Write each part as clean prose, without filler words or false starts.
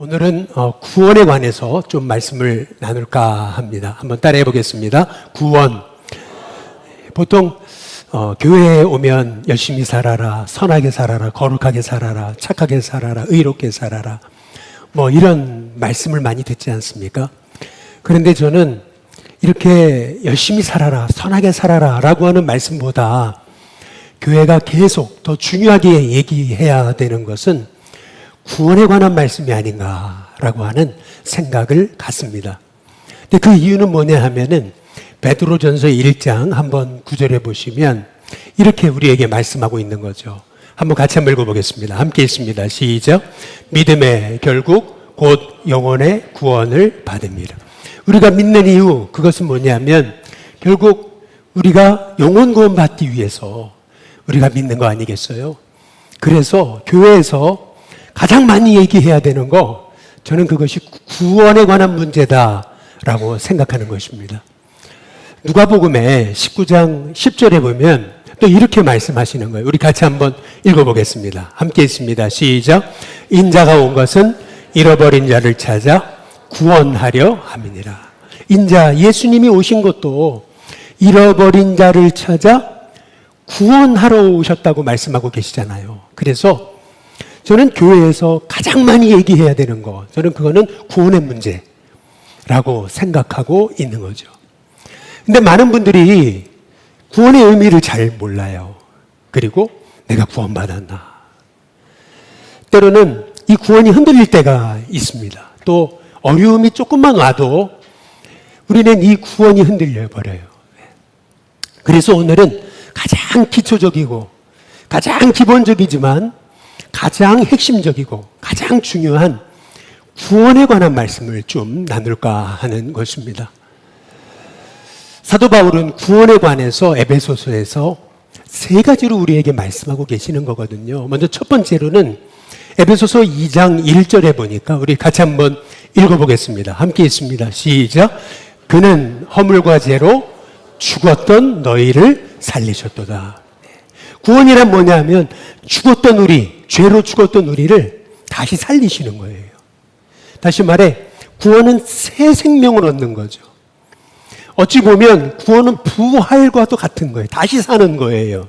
오늘은 구원에 관해서 좀 말씀을 나눌까 합니다. 한번 따라해 보겠습니다. 구원. 보통 교회에 오면 열심히 살아라, 선하게 살아라, 거룩하게 살아라, 착하게 살아라, 의롭게 살아라, 뭐 이런 말씀을 많이 듣지 않습니까? 그런데 저는 이렇게 열심히 살아라, 선하게 살아라 라고 하는 말씀보다 교회가 계속 더 중요하게 얘기해야 되는 것은 구원에 관한 말씀이 아닌가라고 하는 생각을 갖습니다. 근데 그 이유는 뭐냐 하면은 베드로전서 1장 한번 구절해 보시면 이렇게 우리에게 말씀하고 있는 거죠. 한번 같이 한번 읽어보겠습니다. 함께 읽습니다. 시작. 믿음의 결국 곧 영혼의 구원을 받음이라. 우리가 믿는 이유, 그것은 뭐냐면 결국 우리가 영혼 구원 받기 위해서 우리가 믿는 거 아니겠어요? 그래서 교회에서 가장 많이 얘기해야 되는 거, 저는 그것이 구원에 관한 문제다라고 생각하는 것입니다. 누가복음에 19장 10절에 보면 또 이렇게 말씀하시는 거예요. 우리 같이 한번 읽어보겠습니다. 함께 읽습니다. 시작. 인자가 온 것은 잃어버린 자를 찾아 구원하려 함이니라. 인자, 예수님이 오신 것도 잃어버린 자를 찾아 구원하러 오셨다고 말씀하고 계시잖아요. 그래서 저는 교회에서 가장 많이 얘기해야 되는 거, 저는 그거는 구원의 문제라고 생각하고 있는 거죠. 근데 많은 분들이 구원의 의미를 잘 몰라요. 그리고 내가 구원받았나. 때로는 이 구원이 흔들릴 때가 있습니다. 또 어려움이 조금만 와도 우리는 이 구원이 흔들려 버려요. 그래서 오늘은 가장 기초적이고 가장 기본적이지만 가장 핵심적이고 가장 중요한 구원에 관한 말씀을 좀 나눌까 하는 것입니다. 사도 바울은 구원에 관해서 에베소서에서 세 가지로 우리에게 말씀하고 계시는 거거든요. 먼저 첫 번째로는 에베소서 2장 1절에 보니까 우리 같이 한번 읽어보겠습니다. 함께 읽습니다. 시작. 그는 허물과 죄로 죽었던 너희를 살리셨도다. 구원이란 뭐냐면 죽었던 우리, 죄로 죽었던 우리를 다시 살리시는 거예요. 다시 말해 구원은 새 생명을 얻는 거죠. 어찌 보면 구원은 부활과도 같은 거예요. 다시 사는 거예요.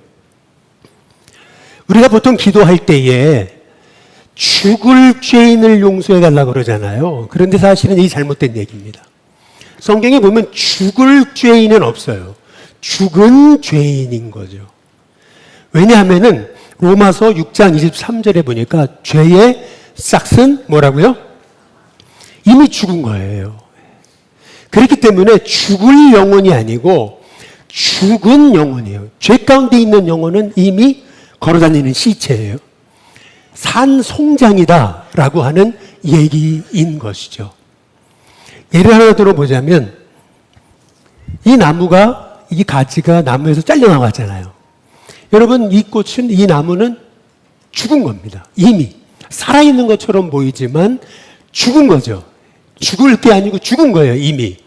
우리가 보통 기도할 때에 죽을 죄인을 용서해 달라고 그러잖아요. 그런데 사실은 이게 잘못된 얘기입니다. 성경에 보면 죽을 죄인은 없어요. 죽은 죄인인 거죠. 왜냐하면은 로마서 6장 23절에 보니까 죄의 싹은 뭐라고요? 이미 죽은 거예요. 그렇기 때문에 죽을 영혼이 아니고 죽은 영혼이에요. 죄 가운데 있는 영혼은 이미 걸어다니는 시체예요. 산 송장이다라고 하는 얘기인 것이죠. 예를 하나 들어보자면 이 나무가, 이 가지가 나무에서 잘려나왔잖아요. 여러분, 이 꽃은, 이 나무는 죽은 겁니다. 이미 살아있는 것처럼 보이지만 죽은 거죠. 죽을 게 아니고 죽은 거예요, 이미.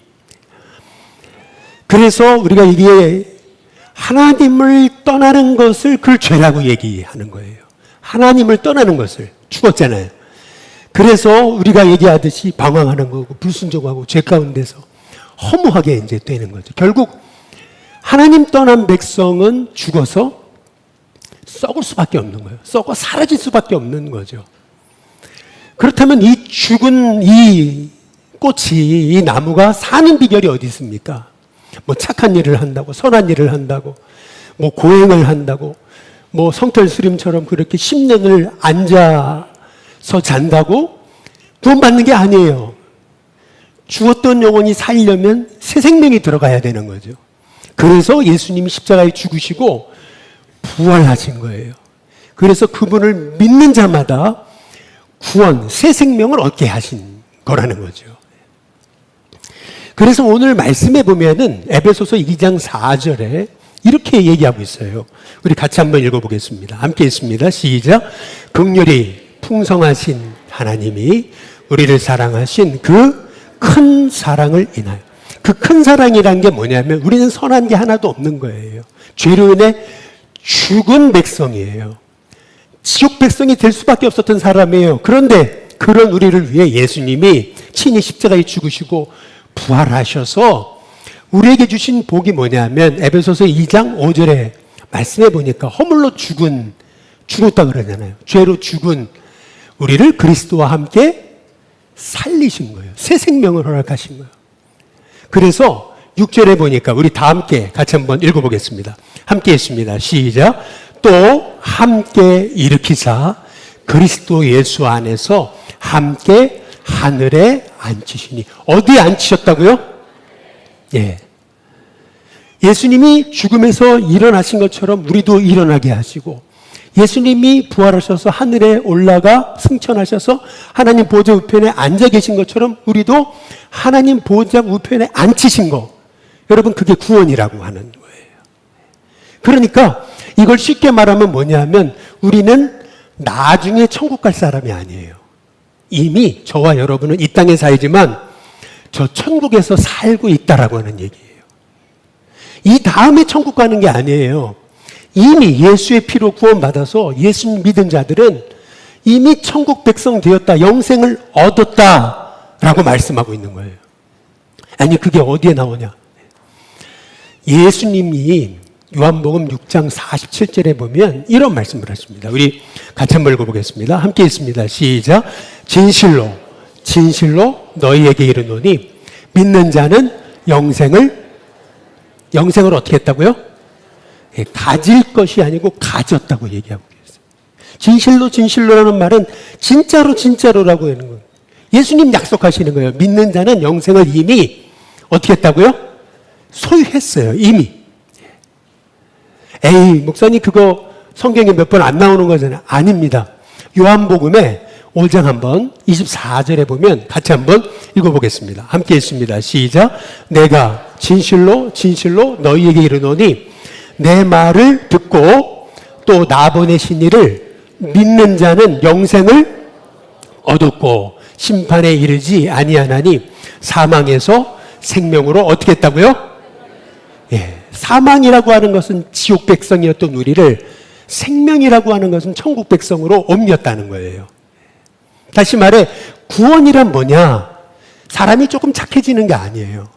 그래서 우리가 이게 하나님을 떠나는 것을 그걸 죄라고 얘기하는 거예요. 하나님을 떠나는 것을, 죽었잖아요. 그래서 우리가 얘기하듯이 방황하는 거고 불순종하고 죄 가운데서 허무하게 이제 되는 거죠. 결국 하나님 떠난 백성은 죽어서 썩을 수밖에 없는 거예요. 썩어 사라질 수밖에 없는 거죠. 그렇다면 이 죽은 이 꽃이, 이 나무가 사는 비결이 어디 있습니까? 뭐 착한 일을 한다고, 선한 일을 한다고, 뭐 고행을 한다고, 뭐 성털수림처럼 그렇게 10년을 앉아서 잔다고 구원받는 게 아니에요. 죽었던 영혼이 살려면 새 생명이 들어가야 되는 거죠. 그래서 예수님이 십자가에 죽으시고 부활하신 거예요. 그래서 그분을 믿는 자마다 구원, 새 생명을 얻게 하신 거라는 거죠. 그래서 오늘 말씀에 보면은 에베소서 2장 4절에 이렇게 얘기하고 있어요. 우리 같이 한번 읽어보겠습니다. 함께 읽습니다. 시작. 긍휼이 풍성하신 하나님이 우리를 사랑하신 그 큰 사랑을 인하여. 그 큰 사랑이란 게 뭐냐면 우리는 선한 게 하나도 없는 거예요. 죄로 인해 죽은 백성이에요. 지옥 백성이 될 수밖에 없었던 사람이에요. 그런데 그런 우리를 위해 예수님이 친히 십자가에 죽으시고 부활하셔서 우리에게 주신 복이 뭐냐면 에베소서 2장 5절에 말씀해 보니까 허물로 죽었다 그러잖아요. 죄로 죽은 우리를 그리스도와 함께 살리신 거예요. 새 생명을 허락하신 거예요. 그래서 6절에 보니까 우리 다 함께 같이 한번 읽어보겠습니다. 함께 했습니다. 시작. 또 함께 일으키사 그리스도 예수 안에서 함께 하늘에 앉히시니. 어디에 앉히셨다고요? 예. 예수님이 죽음에서 일어나신 것처럼 우리도 일어나게 하시고, 예수님이 부활하셔서 하늘에 올라가 승천하셔서 하나님 보좌 우편에 앉아 계신 것처럼 우리도 하나님 보좌 우편에 앉히신 거. 여러분, 그게 구원이라고 하는 거예요. 그러니까 이걸 쉽게 말하면 뭐냐면 우리는 나중에 천국 갈 사람이 아니에요. 이미 저와 여러분은 이 땅에 살지만 저 천국에서 살고 있다라고 하는 얘기예요. 이 다음에 천국 가는 게 아니에요. 이미 예수의 피로 구원받아서 예수님 믿은 자들은 이미 천국 백성 되었다, 영생을 얻었다라고 말씀하고 있는 거예요. 아니, 그게 어디에 나오냐? 예수님이 요한복음 6장 47절에 보면 이런 말씀을 하십니다. 우리 같이 한번 읽어보겠습니다. 함께 있습니다. 시작. 진실로 너희에게 이르노니 믿는 자는 영생을 어떻게 했다고요? 가질 것이 아니고 가졌다고 얘기하고 계세요. 진실로라는 말은 진짜로라고 하는 거예요. 예수님 약속하시는 거예요. 믿는 자는 영생을 이미 어떻게 했다고요? 소유했어요. 이미. 에이, 목사님 그거 성경에 몇 번 안 나오는 거잖아요. 아닙니다. 요한복음에 5장 한번 24절에 보면 같이 한번 읽어보겠습니다. 함께 읽습니다. 시작. 내가 진실로 너희에게 이르노니 내 말을 듣고 또 나 보내신 이를 믿는 자는 영생을 얻었고 심판에 이르지 아니하나니 사망에서 생명으로 어떻게 했다고요? 예, 사망이라고 하는 것은 지옥 백성이었던 우리를 생명이라고 하는 것은 천국 백성으로 옮겼다는 거예요. 다시 말해 구원이란 뭐냐? 사람이 조금 착해지는 게 아니에요.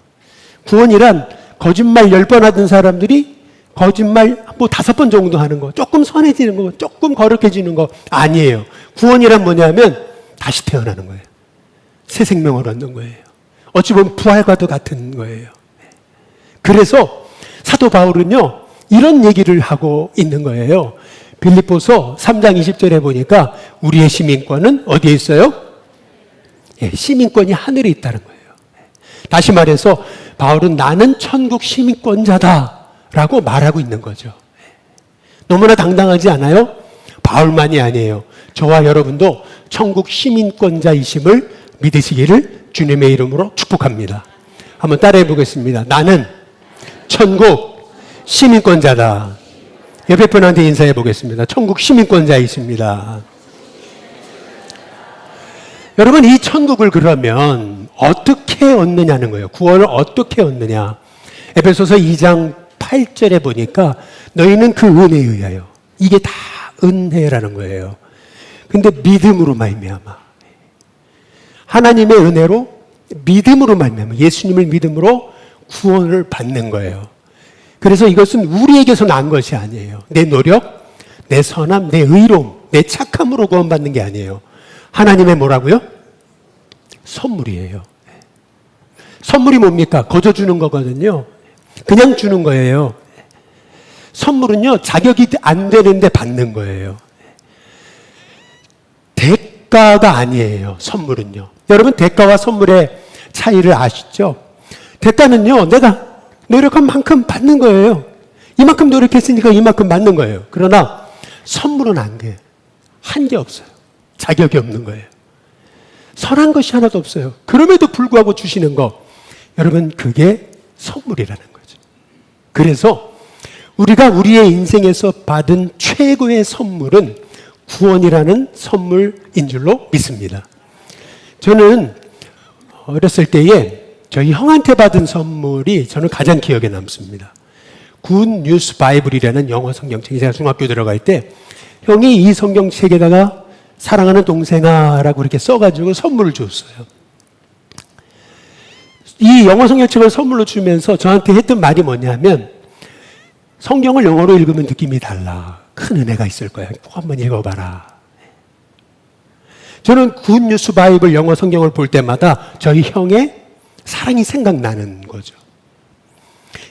구원이란 거짓말 10번 하던 사람들이 거짓말 5번 정도 하는 거, 조금 선해지는 거, 조금 거룩해지는 거 아니에요. 구원이란 뭐냐면 다시 태어나는 거예요. 새 생명을 얻는 거예요. 어찌 보면 부활과도 같은 거예요. 그래서 사도 바울은요, 이런 얘기를 하고 있는 거예요. 빌립보서 3장 20절에 보니까 우리의 시민권은 어디에 있어요? 예, 시민권이 하늘에 있다는 거예요. 다시 말해서 바울은 나는 천국 시민권자다라고 말하고 있는 거죠. 너무나 당당하지 않아요? 바울만이 아니에요. 저와 여러분도 천국 시민권자이심을 믿으시기를 주님의 이름으로 축복합니다. 한번 따라해 보겠습니다. 나는 천국 시민권자다. 옆에 분한테 인사해 보겠습니다. 천국 시민권자이십니다. 여러분, 이 천국을 그러면 어떻게 얻느냐는 거예요. 구원을 어떻게 얻느냐. 에베소서 2장 8절에 보니까 너희는 그 은혜에 의하여, 이게 다 은혜라는 거예요. 근데 믿음으로 말미암아, 하나님의 은혜로 믿음으로 말미암아, 예수님을 믿음으로 구원을 받는 거예요. 그래서 이것은 우리에게서 난 것이 아니에요. 내 노력, 내 선함, 내 의로움, 내 착함으로 구원받는 게 아니에요. 하나님의 뭐라고요? 선물이에요. 선물이 뭡니까? 거저 주는 거거든요. 그냥 주는 거예요. 선물은요, 자격이 안 되는데 받는 거예요. 대가가 아니에요, 선물은요. 여러분, 대가와 선물의 차이를 아시죠? 대가는요, 내가 노력한 만큼 받는 거예요. 이만큼 노력했으니까 이만큼 받는 거예요. 그러나 선물은 안 돼요. 한 게 없어요. 자격이 없는 거예요. 선한 것이 하나도 없어요. 그럼에도 불구하고 주시는 거, 여러분, 그게 선물이라는 거죠. 그래서 우리가 우리의 인생에서 받은 최고의 선물은 구원이라는 선물인 줄로 믿습니다. 저는 어렸을 때에 저희 형한테 받은 선물이 저는 가장 기억에 남습니다. 굿 뉴스 바이블이라는 영어 성경책이, 제가 중학교 들어갈 때 형이 이 성경책에다가 사랑하는 동생아라고 이렇게 써가지고 선물을 줬어요. 이 영어 성경책을 선물로 주면서 저한테 했던 말이 뭐냐면, 성경을 영어로 읽으면 느낌이 달라. 큰 은혜가 있을 거야. 꼭 한번 읽어봐라. 저는 굿뉴스 바이블 영어 성경을 볼 때마다 저희 형의 사랑이 생각나는 거죠.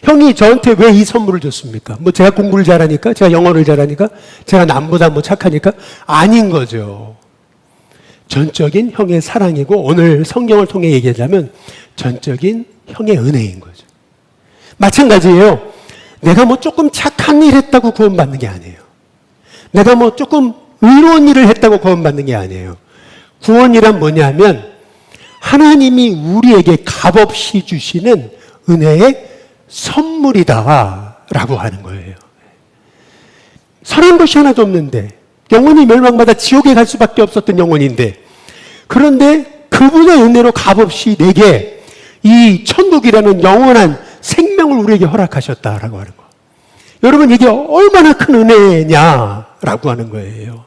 형이 저한테 왜 이 선물을 줬습니까? 뭐 제가 공부를 잘하니까? 제가 영어를 잘하니까? 제가 남보다 뭐 착하니까? 아닌 거죠. 전적인 형의 사랑이고, 오늘 성경을 통해 얘기하자면 전적인 형의 은혜인 거죠. 마찬가지예요. 내가 뭐 조금 착한 일 했다고 구원받는 게 아니에요. 내가 뭐 조금 의로운 일을 했다고 구원받는 게 아니에요. 구원이란 뭐냐면 하나님이 우리에게 값없이 주시는 은혜의 선물이다라고 하는 거예요. 선한 것이 하나도 없는데, 영원히 멸망받아 지옥에 갈 수밖에 없었던 영혼인데, 그런데 그분의 은혜로 값없이 내게 이 천국이라는 영원한 생명을 우리에게 허락하셨다라고 하는 거. 여러분, 이게 얼마나 큰 은혜냐라고 하는 거예요.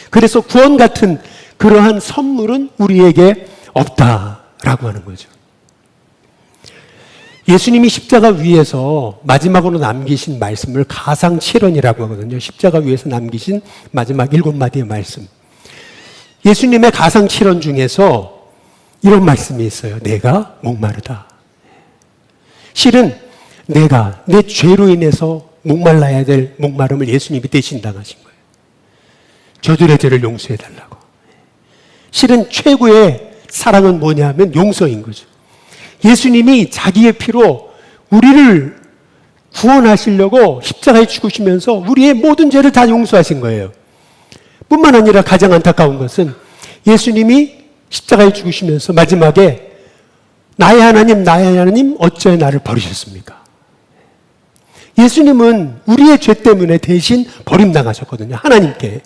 그래서 구원 같은 그러한 선물은 우리에게 없다라고 하는 거죠. 예수님이 십자가 위에서 마지막으로 남기신 말씀을 가상칠언이라고 하거든요. 십자가 위에서 남기신 마지막 7마디의 말씀. 예수님의 가상칠언 중에서 이런 말씀이 있어요. 내가 목마르다. 실은 내가 내 죄로 인해서 목말라야 될 목마름을 예수님이 대신 당하신 거예요. 저들의 죄를 용서해달라고. 실은 최고의 사랑은 뭐냐면 용서인 거죠. 예수님이 자기의 피로 우리를 구원하시려고 십자가에 죽으시면서 우리의 모든 죄를 다 용서하신 거예요. 뿐만 아니라 가장 안타까운 것은 예수님이 십자가에 죽으시면서 마지막에 나의 하나님 어찌하여 나를 버리셨습니까? 예수님은 우리의 죄 때문에 대신 버림당하셨거든요. 하나님께.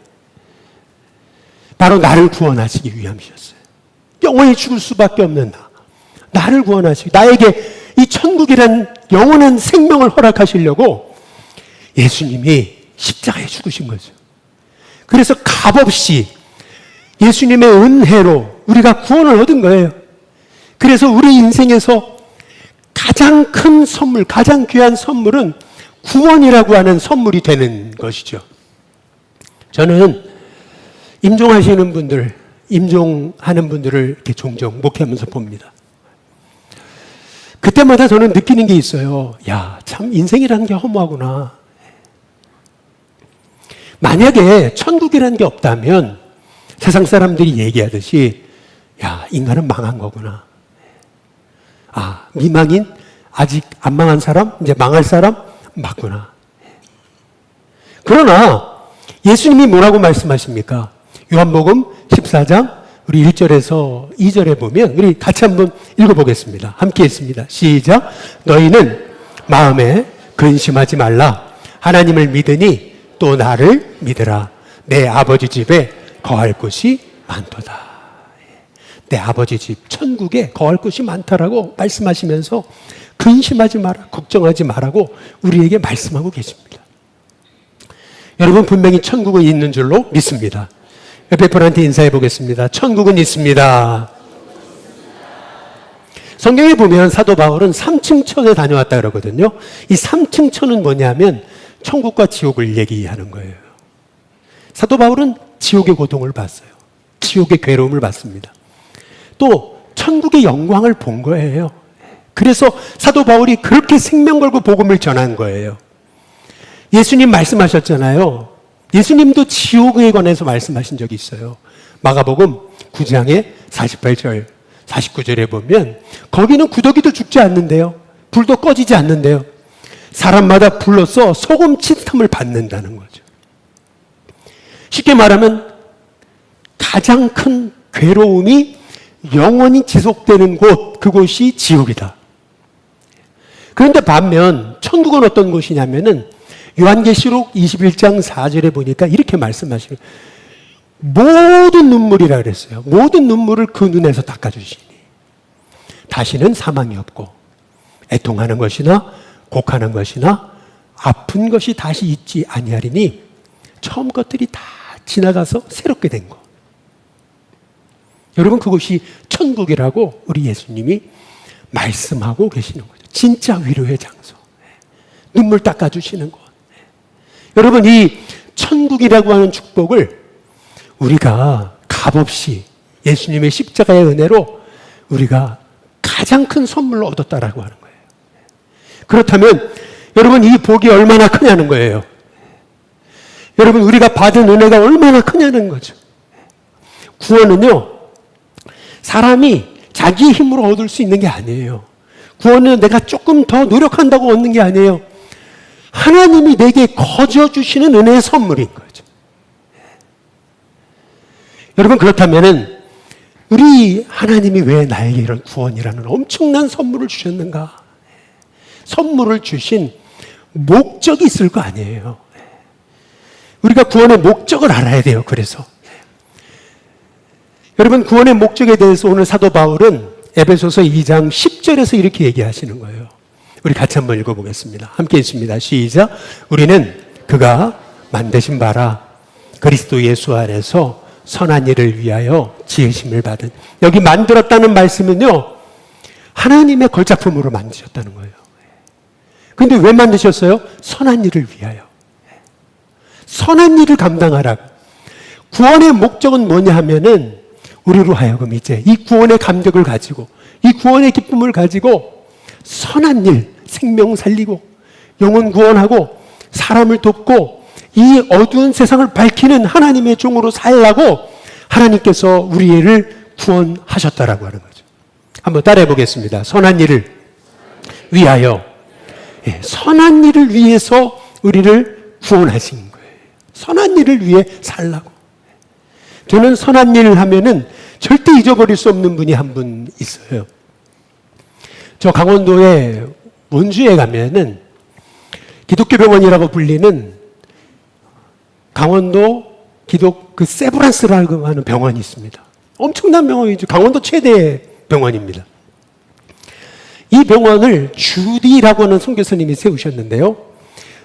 바로 나를 구원하시기 위함이셨어요. 영원히 죽을 수밖에 없는 나를 구원하시기, 나에게 이 천국이란 영원한 생명을 허락하시려고 예수님이 십자가에 죽으신 거죠. 그래서 값없이 예수님의 은혜로 우리가 구원을 얻은 거예요. 그래서 우리 인생에서 가장 큰 선물, 가장 귀한 선물은 구원이라고 하는 선물이 되는 것이죠. 저는 임종하시는 분들, 임종하는 분들을 이렇게 종종 목회하면서 봅니다. 그때마다 저는 느끼는 게 있어요. 야, 참 인생이라는 게 허무하구나. 만약에 천국이라는 게 없다면 세상 사람들이 얘기하듯이 야, 인간은 망한 거구나. 아, 미망인? 아직 안 망한 사람? 이제 망할 사람? 맞구나. 그러나 예수님이 뭐라고 말씀하십니까? 요한복음 14장 우리 1절에서 2절에 보면 우리 같이 한번 읽어보겠습니다. 함께 읽습니다. 시작. 너희는 마음에 근심하지 말라. 하나님을 믿으니 또 나를 믿으라. 내 아버지 집에 거할 곳이 많도다. 내 아버지 집 천국에 거할 곳이 많다라고 말씀하시면서 근심하지 마라, 걱정하지 마라고 우리에게 말씀하고 계십니다. 여러분, 분명히 천국은 있는 줄로 믿습니다. 옆에 분한테 인사해 보겠습니다. 천국은 있습니다. 성경에 보면 사도 바울은 3층 천에 다녀왔다 그러거든요. 이 3층 천은 뭐냐면 천국과 지옥을 얘기하는 거예요. 사도 바울은 지옥의 고통을 봤어요. 지옥의 괴로움을 봤습니다. 또 천국의 영광을 본 거예요. 그래서 사도 바울이 그렇게 생명 걸고 복음을 전한 거예요. 예수님 말씀하셨잖아요. 예수님도 지옥에 관해서 말씀하신 적이 있어요. 마가복음 9장에 48절, 49절에 보면 거기는 구더기도 죽지 않는데요. 불도 꺼지지 않는데요. 사람마다 불로써 소금 치듯함을 받는다는 거죠. 쉽게 말하면 가장 큰 괴로움이 영원히 지속되는 곳, 그곳이 지옥이다. 그런데 반면 천국은 어떤 곳이냐면은 요한계시록 21장 4절에 보니까 이렇게 말씀하시는 모든 눈물이라 그랬어요. 모든 눈물을 그 눈에서 닦아주시니 다시는 사망이 없고 애통하는 것이나 곡하는 것이나 아픈 것이 다시 있지 아니하리니 처음 것들이 다 지나가서 새롭게 된 것. 여러분, 그것이 천국이라고 우리 예수님이 말씀하고 계시는 거죠. 진짜 위로의 장소. 눈물 닦아주시는 곳. 여러분, 이 천국이라고 하는 축복을 우리가 값없이 예수님의 십자가의 은혜로 우리가 가장 큰 선물로 얻었다라고 하는 거예요. 그렇다면 여러분, 이 복이 얼마나 크냐는 거예요. 여러분, 우리가 받은 은혜가 얼마나 크냐는 거죠. 구원은요, 사람이 자기 힘으로 얻을 수 있는 게 아니에요. 구원은 내가 조금 더 노력한다고 얻는 게 아니에요. 하나님이 내게 거저 주시는 은혜의 선물인 거죠. 여러분, 그렇다면은 우리 하나님이 왜 나에게 이런 구원이라는 엄청난 선물을 주셨는가? 선물을 주신 목적이 있을 거 아니에요. 우리가 구원의 목적을 알아야 돼요. 그래서 여러분, 구원의 목적에 대해서 오늘 사도 바울은 에베소서 2장 10절에서 이렇게 얘기하시는 거예요. 우리 같이 한번 읽어보겠습니다. 함께 읽습니다. 시작. 우리는 그가 만드신 바라 그리스도 예수 안에서 선한 일을 위하여 지으심을 받은. 여기 만들었다는 말씀은요, 하나님의 걸작품으로 만드셨다는 거예요. 근데 왜 만드셨어요? 선한 일을 위하여. 선한 일을 감당하라고. 구원의 목적은 뭐냐 하면은 우리로 하여금 이제 이 구원의 감격을 가지고, 이 구원의 기쁨을 가지고 선한 일, 생명 살리고 영혼 구원하고 사람을 돕고 이 어두운 세상을 밝히는 하나님의 종으로 살라고 하나님께서 우리를 구원하셨다라고 하는 거죠. 한번 따라해 보겠습니다. 선한 일을 위하여. 선한 일을 위해서 우리를 구원하신 거예요. 선한 일을 위해 살라고. 저는 선한 일을 하면은 절대 잊어버릴 수 없는 분이 한 분 있어요. 저 강원도에 원주에 가면은 기독교 병원이라고 불리는 강원도 그 세브란스라고 하는 병원이 있습니다. 엄청난 병원이죠. 강원도 최대 병원입니다. 이 병원을 주디라고 하는 선교사님이 세우셨는데요.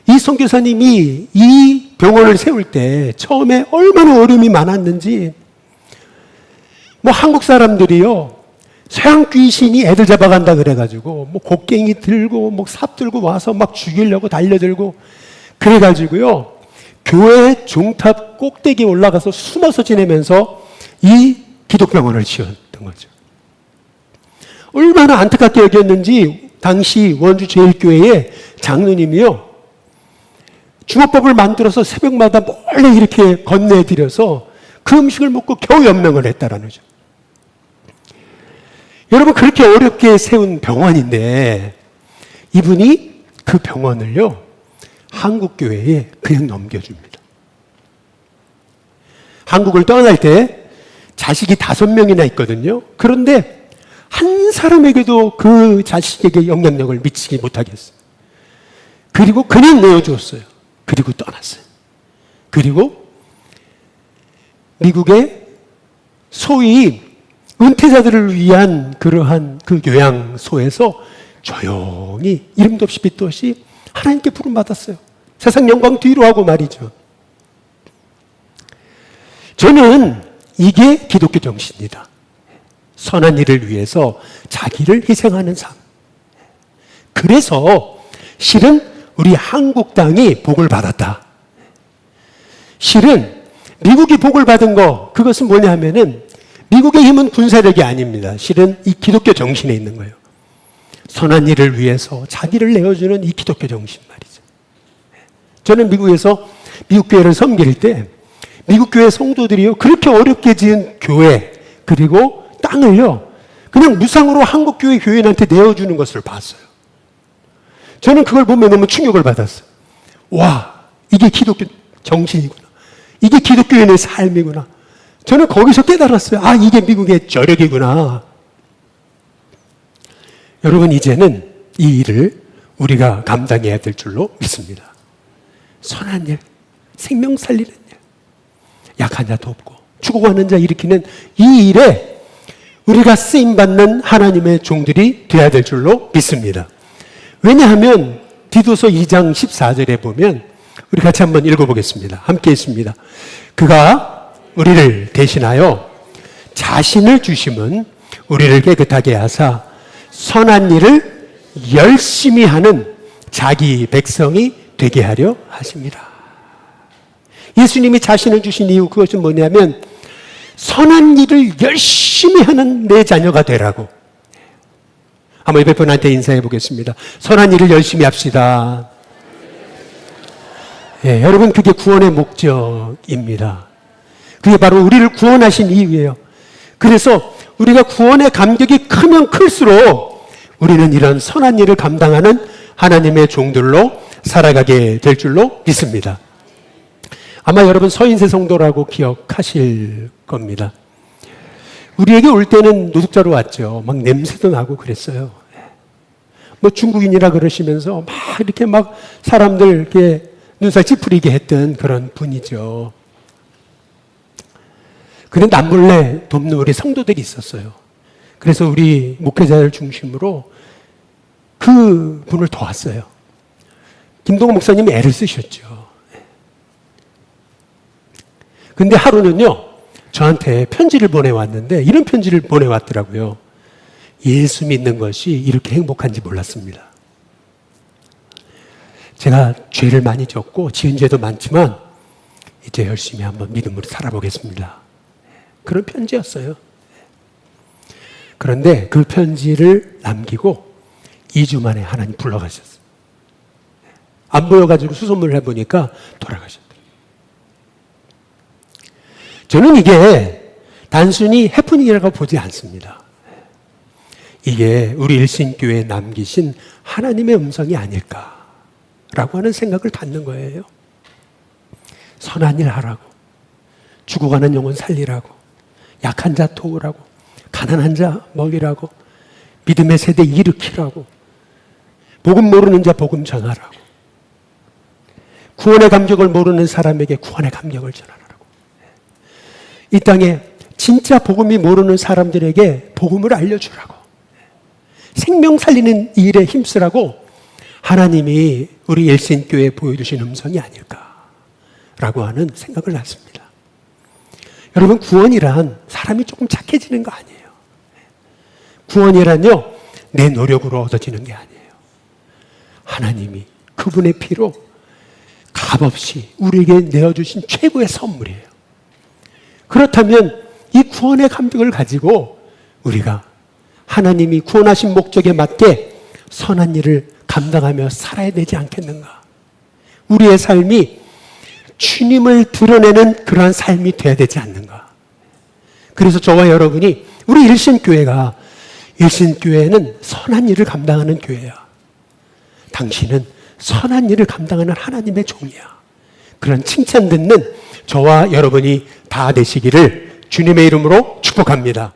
이 선교사님이 이 병원을 세울 때 처음에 얼마나 어려움이 많았는지, 뭐 한국 사람들이요, 서양 귀신이 애들 잡아간다 그래가지고 뭐 곡괭이 들고 뭐 삽 들고 와서 막 죽이려고 달려들고 그래가지고요, 교회 종탑 꼭대기에 올라가서 숨어서 지내면서 이 기독병원을 지었던 거죠. 얼마나 안타깝게 여겼는지 당시 원주 제일교회의 장로님이요, 주먹밥을 만들어서 새벽마다 몰래 이렇게 건네드려서 그 음식을 먹고 겨우 연명을 했다라는 거죠. 여러분, 그렇게 어렵게 세운 병원인데 이분이 그 병원을요, 한국교회에 그냥 넘겨줍니다. 한국을 떠날 때 자식이 5명이나 있거든요. 그런데 한 사람에게도 그 자식에게 영향력을 미치지 못하겠어요. 그리고 그냥 내어주었어요. 그리고 떠났어요. 그리고 미국의 소위 은퇴자들을 위한 그러한 그 요양소에서 조용히 이름도 없이 빛도 없이 하나님께 부름받았어요. 세상 영광 뒤로 하고 말이죠. 저는 이게 기독교 정신이다. 선한 일을 위해서 자기를 희생하는 삶. 그래서 실은 우리 한국 땅이 복을 받았다. 실은 미국이 복을 받은 거, 그것은 뭐냐 하면은 미국의 힘은 군사력이 아닙니다. 실은 이 기독교 정신에 있는 거예요. 선한 일을 위해서 자기를 내어주는 이 기독교 정신 말이죠. 저는 미국에서 미국 교회를 섬길 때 미국 교회 성도들이요, 그렇게 어렵게 지은 교회 그리고 땅을요, 그냥 무상으로 한국 교회인한테 내어주는 것을 봤어요. 저는 그걸 보면 너무 충격을 받았어요. 와, 이게 기독교 정신이구나. 이게 기독교인의 삶이구나. 저는 거기서 깨달았어요. 아, 이게 미국의 저력이구나. 여러분, 이제는 이 일을 우리가 감당해야 될 줄로 믿습니다. 선한 일, 생명 살리는 일, 약한 자 돕고 죽어가는 자 일으키는 이 일에 우리가 쓰임받는 하나님의 종들이 되어야 될 줄로 믿습니다. 왜냐하면 디도서 2장 14절에 보면 우리 같이 한번 읽어보겠습니다. 함께 읽습니다. 그가 우리를 대신하여 자신을 주심은 우리를 깨끗하게 하사 선한 일을 열심히 하는 자기 백성이 되게 하려 하십니다. 예수님이 자신을 주신 이유, 그것은 뭐냐면 선한 일을 열심히 하는 내 자녀가 되라고. 한번 옆에 분한테 인사해 보겠습니다. 선한 일을 열심히 합시다. 예, 여러분, 그게 구원의 목적입니다. 그게 바로 우리를 구원하신 이유예요. 그래서 우리가 구원의 감격이 크면 클수록 우리는 이런 선한 일을 감당하는 하나님의 종들로 살아가게 될 줄로 믿습니다. 아마 여러분 서인세 성도라고 기억하실 겁니다. 우리에게 올 때는 노숙자로 왔죠. 막 냄새도 나고 그랬어요. 뭐 중국인이라 그러시면서 막 이렇게 막 사람들 이렇게 눈살 찌푸리게 했던 그런 분이죠. 그런데 남몰래 돕는 우리 성도들이 있었어요. 그래서 우리 목회자를 중심으로 그 분을 도왔어요. 김동호 목사님이 애를 쓰셨죠. 근데 하루는요, 저한테 편지를 보내왔는데 이런 편지를 보내왔더라고요. 예수 믿는 것이 이렇게 행복한지 몰랐습니다. 제가 죄를 많이 졌고 지은 죄도 많지만 이제 열심히 한번 믿음으로 살아보겠습니다. 그런 편지였어요. 그런데 그 편지를 남기고 2주 만에 하나님 불러가셨어요. 안 보여가지고 수소문을 해보니까 돌아가셨더라고요. 저는 이게 단순히 해프닝이라고 보지 않습니다. 이게 우리 일신교회에 남기신 하나님의 음성이 아닐까라고 하는 생각을 갖는 거예요. 선한 일 하라고, 죽어가는 영혼 살리라고, 약한 자 도우라고, 가난한 자 먹이라고, 믿음의 세대 일으키라고, 복음 모르는 자 복음 전하라고, 구원의 감격을 모르는 사람에게 구원의 감격을 전하라고, 이 땅에 진짜 복음이 모르는 사람들에게 복음을 알려주라고, 생명 살리는 일에 힘쓰라고 하나님이 우리 일신교회에 보여주신 음성이 아닐까라고 하는 생각을 했습니다. 여러분, 구원이란 사람이 조금 착해지는 거 아니에요. 구원이란요, 내 노력으로 얻어지는 게 아니에요. 하나님이 그분의 피로 값없이 우리에게 내어주신 최고의 선물이에요. 그렇다면 이 구원의 감격을 가지고 우리가 하나님이 구원하신 목적에 맞게 선한 일을 감당하며 살아야 되지 않겠는가? 우리의 삶이 주님을 드러내는 그러한 삶이 되어야 되지 않는가? 그래서 저와 여러분이 우리 일신교회가, 일신교회는 선한 일을 감당하는 교회야. 당신은 선한 일을 감당하는 하나님의 종이야. 그런 칭찬 듣는 저와 여러분이 다 되시기를 주님의 이름으로 축복합니다.